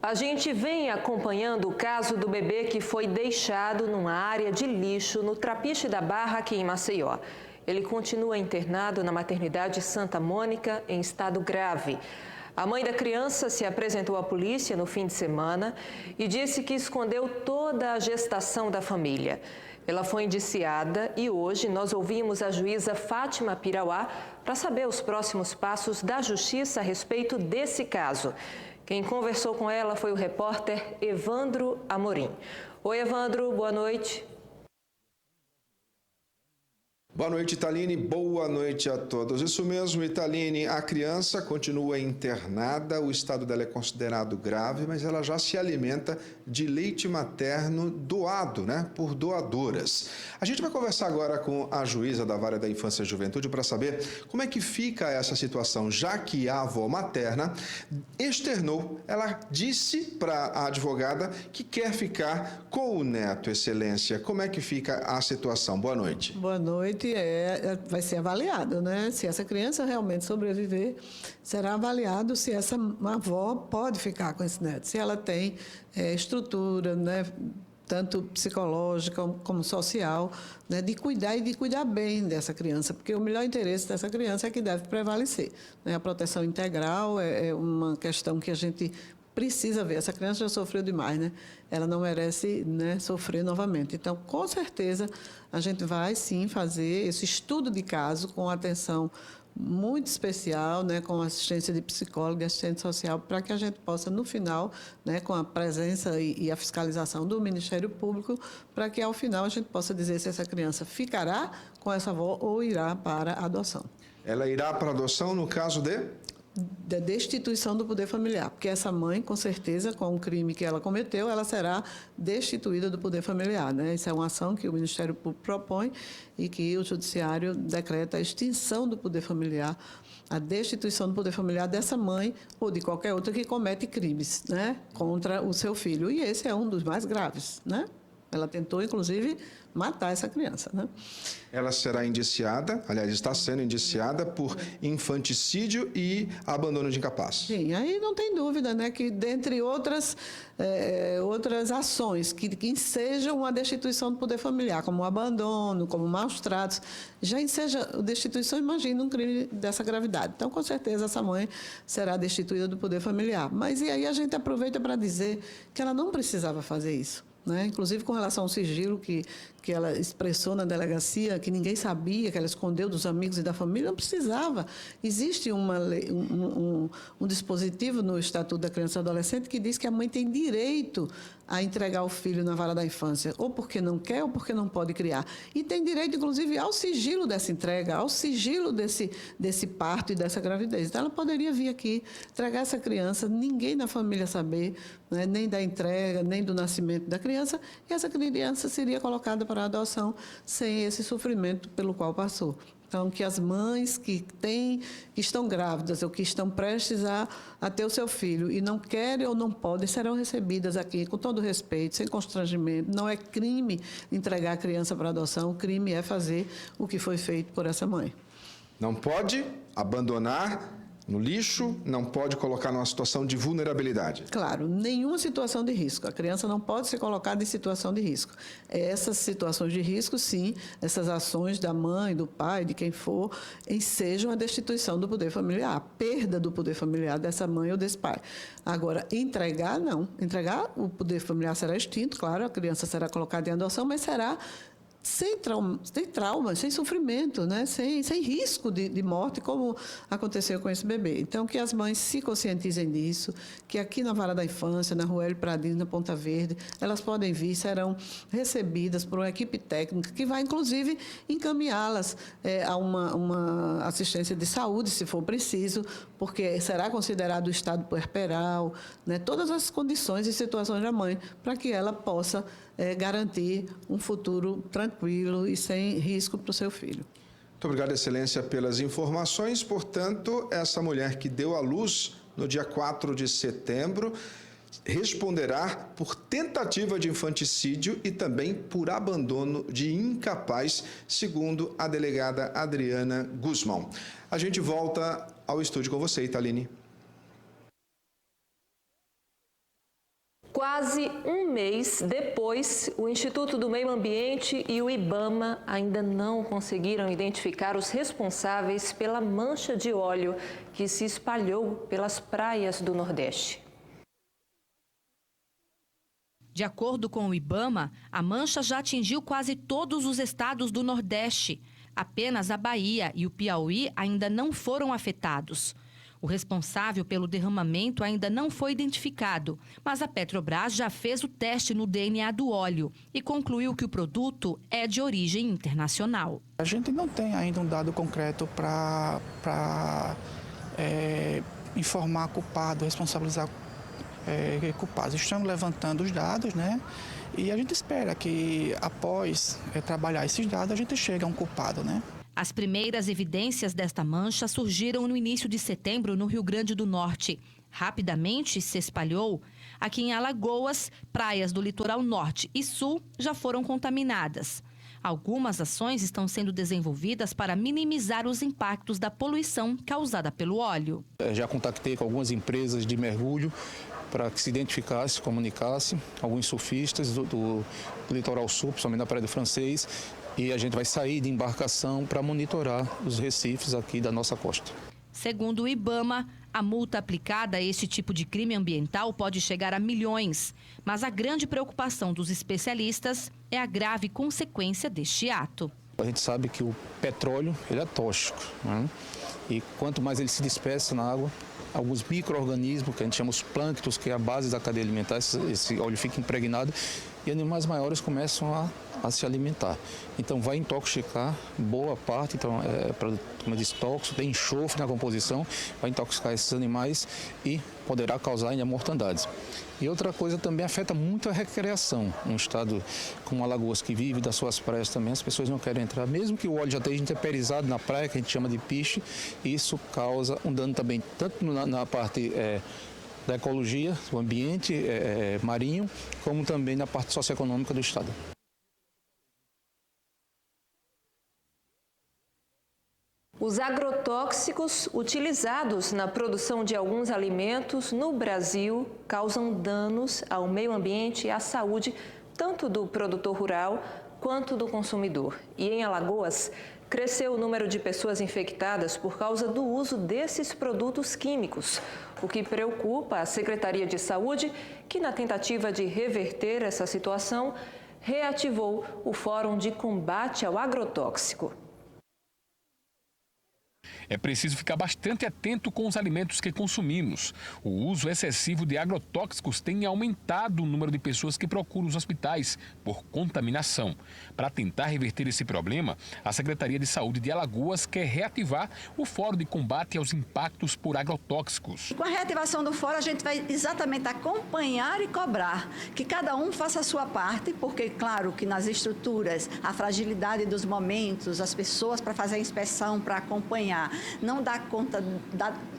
A gente vem acompanhando o caso do bebê que foi deixado numa área de lixo no Trapiche da Barra, aqui em Maceió. Ele continua internado na maternidade Santa Mônica em estado grave. A mãe da criança se apresentou à polícia no fim de semana e disse que escondeu toda a gestação da família. Ela foi indiciada e hoje nós ouvimos a juíza Fátima Pirauá para saber os próximos passos da justiça a respeito desse caso. Quem conversou com ela foi o repórter Evandro Amorim. Oi, Evandro, boa noite. Boa noite, Italine. Boa noite a todos. Isso mesmo, Italine. A criança continua internada, o estado dela é considerado grave, mas ela já se alimenta de leite materno doado, por doadoras. A gente vai conversar agora com a juíza da Vara da Infância e Juventude para saber como é que fica essa situação, já que a avó materna externou, ela disse para a advogada que quer ficar com o neto, Excelência. Como é que fica a situação? Boa noite. Boa noite. Vai ser avaliado, Se essa criança realmente sobreviver, será avaliado se essa avó pode ficar com esse neto, se ela tem estrutura, tanto psicológica como social, de cuidar e de cuidar bem dessa criança, porque o melhor interesse dessa criança é que deve prevalecer. A proteção integral é uma questão que a gente precisa ver. Essa criança já sofreu demais, Ela não merece, sofrer novamente. Então, com certeza, a gente vai, sim, fazer esse estudo de caso com atenção muito especial, com assistência de psicólogo e assistente social, para que a gente possa, no final, com a presença e a fiscalização do Ministério Público, para que, ao final, a gente possa dizer se essa criança ficará com essa avó ou irá para a adoção. Ela irá para a adoção no caso da destituição do poder familiar, porque essa mãe, com certeza, com o crime que ela cometeu, ela será destituída do poder familiar, Isso é uma ação que o Ministério Público propõe e que o Judiciário decreta a extinção do poder familiar, a destituição do poder familiar dessa mãe ou de qualquer outra que comete crimes, contra o seu filho. E esse é um dos mais graves, Ela tentou, inclusive, matar essa criança, Ela será indiciada, aliás, está sendo indiciada por infanticídio e abandono de incapaz. Sim, aí não tem dúvida, que dentre outras ações que ensejam uma destituição do poder familiar, como o abandono, como maus tratos, já enseja destituição, imagina um crime dessa gravidade. Então, com certeza, essa mãe será destituída do poder familiar. Mas e aí a gente aproveita para dizer que ela não precisava fazer isso. Inclusive com relação ao sigilo que ela expressou na delegacia, que ninguém sabia, que ela escondeu dos amigos e da família, não precisava. Existe um dispositivo no Estatuto da Criança e Adolescente que diz que a mãe tem direito a entregar o filho na vara da infância, ou porque não quer ou porque não pode criar. E tem direito, inclusive, ao sigilo dessa entrega, ao sigilo desse parto e dessa gravidez. Então, ela poderia vir aqui, entregar essa criança, ninguém na família saber, nem da entrega, nem do nascimento da criança, e essa criança seria colocada para a adoção sem esse sofrimento pelo qual passou. Então, que as mães que estão grávidas ou que estão prestes a ter o seu filho e não querem ou não podem, serão recebidas aqui com todo respeito, sem constrangimento. Não é crime entregar a criança para adoção, o crime é fazer o que foi feito por essa mãe. Não pode abandonar no lixo, não pode colocar numa situação de vulnerabilidade. Claro, nenhuma situação de risco. A criança não pode ser colocada em situação de risco. Essas situações de risco, sim, essas ações da mãe, do pai, de quem for, ensejam a destituição do poder familiar, a perda do poder familiar dessa mãe ou desse pai. Agora, entregar, não. Entregar, o poder familiar será extinto, claro, a criança será colocada em adoção, mas será sem trauma, sem sofrimento, sem risco de morte, como aconteceu com esse bebê. Então, que as mães se conscientizem disso, que aqui na Vara da Infância, na Rua Hélio Pradines, na Ponta Verde, elas podem vir, serão recebidas por uma equipe técnica que vai, inclusive, encaminhá-las a uma assistência de saúde, se for preciso, porque será considerado o estado puerperal, todas as condições e situações da mãe, para que ela possa garantir um futuro tranquilo e sem risco para o seu filho. Muito obrigado, Excelência, pelas informações. Portanto, essa mulher que deu à luz no dia 4 de setembro responderá por tentativa de infanticídio e também por abandono de incapaz, segundo a delegada Adriana Guzmão. A gente volta ao estúdio com você, Italine. Quase um mês depois, o Instituto do Meio Ambiente e o IBAMA ainda não conseguiram identificar os responsáveis pela mancha de óleo que se espalhou pelas praias do Nordeste. De acordo com o IBAMA, a mancha já atingiu quase todos os estados do Nordeste. Apenas a Bahia e o Piauí ainda não foram afetados. O responsável pelo derramamento ainda não foi identificado, mas a Petrobras já fez o teste no DNA do óleo e concluiu que o produto é de origem internacional. A gente não tem ainda um dado concreto para informar culpado, responsabilizar culpados. Estamos levantando os dados, né? E a gente espera que após trabalhar esses dados a gente chegue a um culpado, né? As primeiras evidências desta mancha surgiram no início de setembro no Rio Grande do Norte. Rapidamente se espalhou. Aqui em Alagoas, praias do litoral norte e sul já foram contaminadas. Algumas ações estão sendo desenvolvidas para minimizar os impactos da poluição causada pelo óleo. Já contactei com algumas empresas de mergulho para que se identificasse, comunicasse, alguns surfistas do litoral sul, principalmente na Praia do Francês, e a gente vai sair de embarcação para monitorar os recifes aqui da nossa costa. Segundo o IBAMA, a multa aplicada a este tipo de crime ambiental pode chegar a milhões. Mas a grande preocupação dos especialistas é a grave consequência deste ato. A gente sabe que o petróleo ele é tóxico, né? E quanto mais ele se dispersa na água, alguns micro-organismos, que a gente chama os plânctons, que é a base da cadeia alimentar, esse óleo fica impregnado e animais maiores começam a se alimentar. Então vai intoxicar boa parte, então como eu disse, tóxico, tem enxofre na composição, vai intoxicar esses animais e poderá causar ainda mortandades. E outra coisa também afeta muito a recreação. Um estado como Alagoas, que vive das suas praias também, as pessoas não querem entrar, mesmo que o óleo já esteja intemperizado na praia, que a gente chama de piche, isso causa um dano também, tanto na parte da ecologia, do ambiente marinho, como também na parte socioeconômica do estado. Os agrotóxicos utilizados na produção de alguns alimentos no Brasil causam danos ao meio ambiente e à saúde, tanto do produtor rural quanto do consumidor. E em Alagoas, cresceu o número de pessoas infectadas por causa do uso desses produtos químicos, o que preocupa a Secretaria de Saúde, que na tentativa de reverter essa situação, reativou o Fórum de Combate ao Agrotóxico. É preciso ficar bastante atento com os alimentos que consumimos. O uso excessivo de agrotóxicos tem aumentado o número de pessoas que procuram os hospitais por contaminação. Para tentar reverter esse problema, a Secretaria de Saúde de Alagoas quer reativar o Fórum de Combate aos Impactos por Agrotóxicos. Com a reativação do fórum, a gente vai exatamente acompanhar e cobrar que cada um faça a sua parte, porque, claro, que nas estruturas, a fragilidade dos momentos, as pessoas para fazer a inspeção, para acompanhar, não dá conta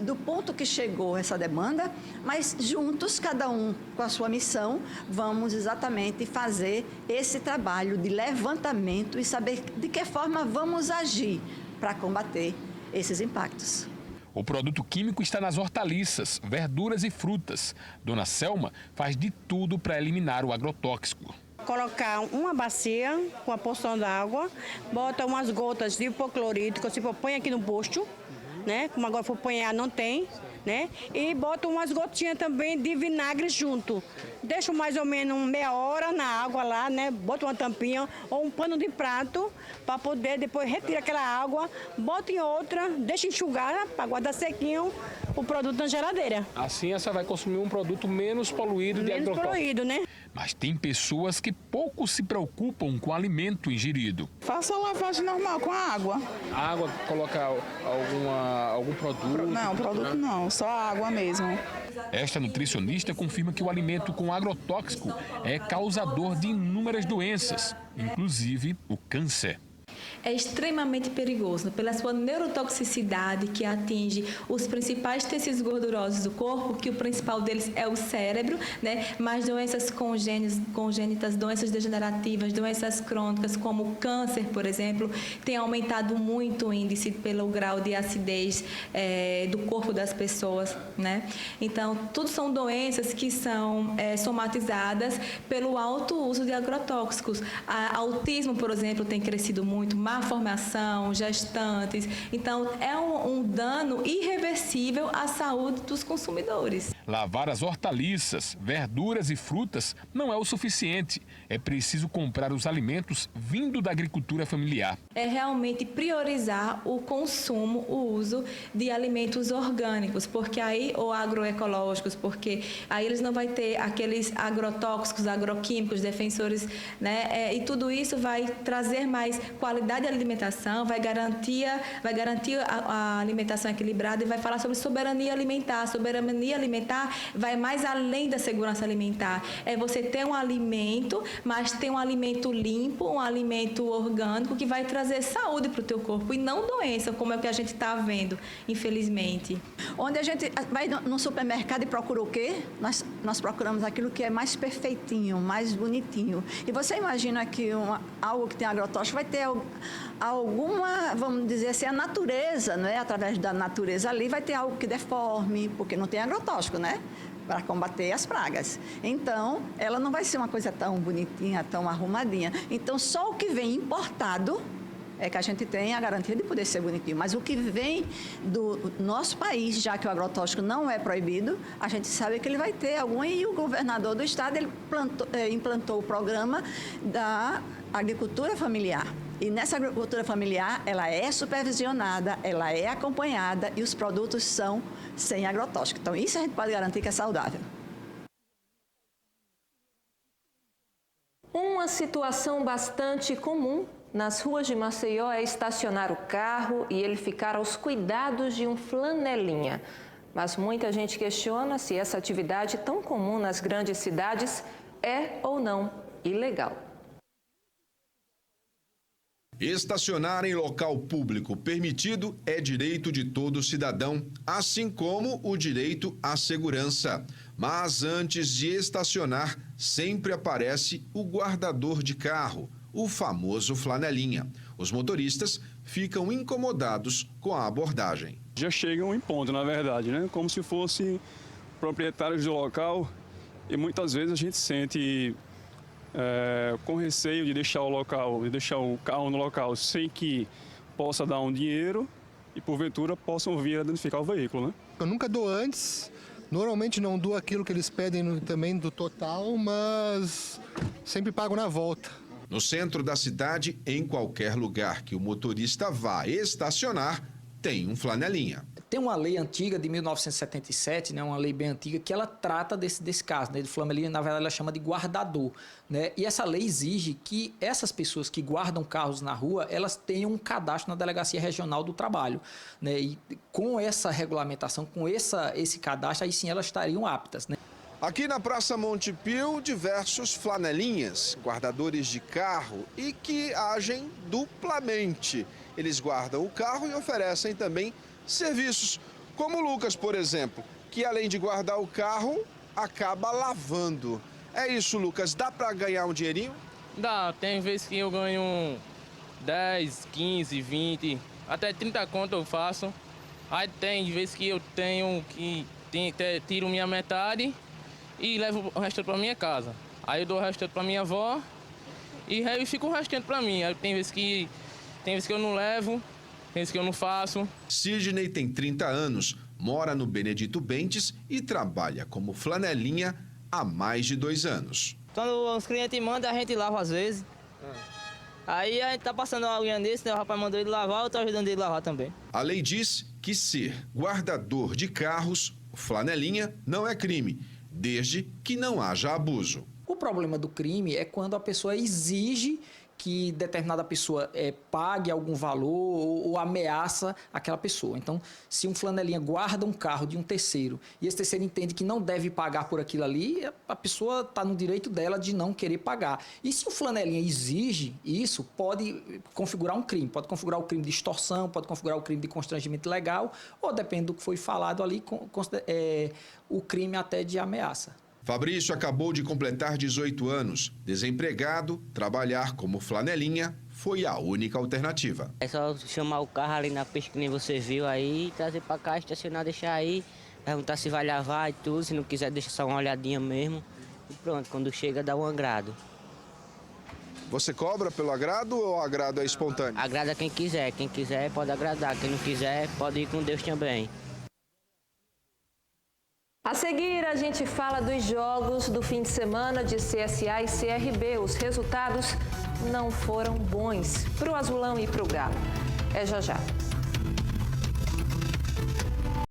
do ponto que chegou essa demanda, mas juntos, cada um com a sua missão, vamos exatamente fazer esse trabalho de levantamento e saber de que forma vamos agir para combater esses impactos. O produto químico está nas hortaliças, verduras e frutas. Dona Selma faz de tudo para eliminar o agrotóxico. Colocar uma bacia com a porção d'água, bota umas gotas de hipoclorídrico, que você põe aqui no posto, né? Como agora for apanhar, não tem, né? E bota umas gotinhas também de vinagre junto. Deixa mais ou menos meia hora na água lá, né? Bota uma tampinha ou um pano de prato para poder depois retirar aquela água, bota em outra, deixa enxugar para guardar sequinho o produto na geladeira. Assim você vai consumir um produto menos poluído de agrotóxico. Menos poluído, né? Mas tem pessoas que pouco se preocupam com o alimento ingerido. Faça a lavagem normal com a água. A água coloca algum produto? Não, produto não, só a água mesmo. Esta nutricionista confirma que o alimento com agrotóxico é causador de inúmeras doenças, inclusive o câncer. é extremamente perigoso pela sua neurotoxicidade, que atinge os principais tecidos gordurosos do corpo, que o principal deles é o cérebro, né? Mas doenças congênitas, doenças degenerativas, doenças crônicas, como o câncer, por exemplo, tem aumentado muito o índice pelo grau de acidez do corpo das pessoas, né? Então, tudo são doenças que são somatizadas pelo alto uso de agrotóxicos. Autismo, por exemplo, tem crescido muito, má formação, gestantes. Então, é um dano irreversível à saúde dos consumidores. Lavar as hortaliças, verduras e frutas não é o suficiente. É preciso comprar os alimentos vindo da agricultura familiar. É realmente priorizar o consumo, o uso de alimentos orgânicos, porque aí, ou agroecológicos, porque aí eles não vão ter aqueles agrotóxicos, agroquímicos, defensores, né? E tudo isso vai trazer mais qualidade de alimentação, vai garantir a alimentação equilibrada e vai falar sobre soberania alimentar. Soberania alimentar vai mais além da segurança alimentar. É você ter um alimento, mas ter um alimento limpo, um alimento orgânico que vai trazer saúde para o teu corpo e não doença, como é o que a gente está vendo, infelizmente. Onde a gente vai no supermercado e procura o quê? Nós procuramos aquilo que é mais perfeitinho, mais bonitinho. E você imagina que algo que tem agrotóxico vai ter alguma, vamos dizer assim, a natureza, não é? Através da natureza ali vai ter algo que deforme, porque não tem agrotóxico, né? Para combater as pragas. Então, ela não vai ser uma coisa tão bonitinha, tão arrumadinha. Então, só o que vem importado é que a gente tem a garantia de poder ser bonitinho. Mas o que vem do nosso país, já que o agrotóxico não é proibido, a gente sabe que ele vai ter algum. E o governador do estado ele implantou o programa da agricultura familiar. E nessa agricultura familiar, ela é supervisionada, ela é acompanhada e os produtos são sem agrotóxico. Então, isso a gente pode garantir que é saudável. Uma situação bastante comum nas ruas de Maceió é estacionar o carro e ele ficar aos cuidados de um flanelinha. Mas muita gente questiona se essa atividade tão comum nas grandes cidades é ou não ilegal. Estacionar em local público permitido é direito de todo cidadão, assim como o direito à segurança. Mas antes de estacionar, sempre aparece o guardador de carro, o famoso flanelinha. Os motoristas ficam incomodados com a abordagem. Já chegam em ponto, na verdade, né? Como se fossem proprietários do local e muitas vezes a gente sente com receio de deixar o carro no local sem que possa dar um dinheiro e porventura possam vir a danificar o veículo, né? Eu nunca dou antes, normalmente não dou aquilo que eles pedem também do total, mas sempre pago na volta. No centro da cidade, em qualquer lugar que o motorista vá estacionar, tem um flanelinha. Tem uma lei antiga de 1977, né, uma lei bem antiga, que ela trata desse caso, né, de flanelinha, na verdade ela chama de guardador, né, e essa lei exige que essas pessoas que guardam carros na rua, elas tenham um cadastro na Delegacia Regional do Trabalho, né, e com essa regulamentação, com esse cadastro, aí sim elas estariam aptas, né. Aqui na Praça Montepio, diversos flanelinhas, guardadores de carro e que agem duplamente. Eles guardam o carro e oferecem também serviços, como o Lucas, por exemplo, que além de guardar o carro, acaba lavando. É isso, Lucas, dá para ganhar um dinheirinho? Dá, tem vezes que eu ganho 10, 15, 20, até 30 conto eu faço. Aí tem vezes que eu tenho que tiro minha metade e levo o restante para minha casa. Aí eu dou o restante para minha avó e aí fica o restante para mim. Aí tem vezes que eu não levo, tem vezes que eu não faço. Sidney tem 30 anos, mora no Benedito Bentes e trabalha como flanelinha há mais de 2 anos. Quando os clientes mandam, a gente lava às vezes. Aí a gente tá passando uma aguinha desse, né? O rapaz mandou ele lavar, eu tô ajudando ele a lavar também. A lei diz que ser guardador de carros, flanelinha, não é crime, desde que não haja abuso. O problema do crime é quando a pessoa exige que determinada pessoa pague algum valor ou ameaça aquela pessoa. Então, se um flanelinha guarda um carro de um terceiro e esse terceiro entende que não deve pagar por aquilo ali, a pessoa está no direito dela de não querer pagar. E se o flanelinha exige isso, pode configurar um crime. Pode configurar o crime de extorsão, pode configurar o crime de constrangimento ilegal, ou, depende do que foi falado ali, o crime até de ameaça. Fabrício acabou de completar 18 anos. Desempregado, trabalhar como flanelinha foi a única alternativa. É só chamar o carro ali na pista que nem você viu aí, trazer para cá, estacionar, deixar aí, perguntar se vai lavar e tudo, se não quiser deixa só uma olhadinha mesmo. E pronto, quando chega dá um agrado. Você cobra pelo agrado ou o agrado é espontâneo? Agrada quem quiser pode agradar, quem não quiser pode ir com Deus também. A seguir, a gente fala dos jogos do fim de semana de CSA e CRB. Os resultados não foram bons para o Azulão e para o Galo. É já já.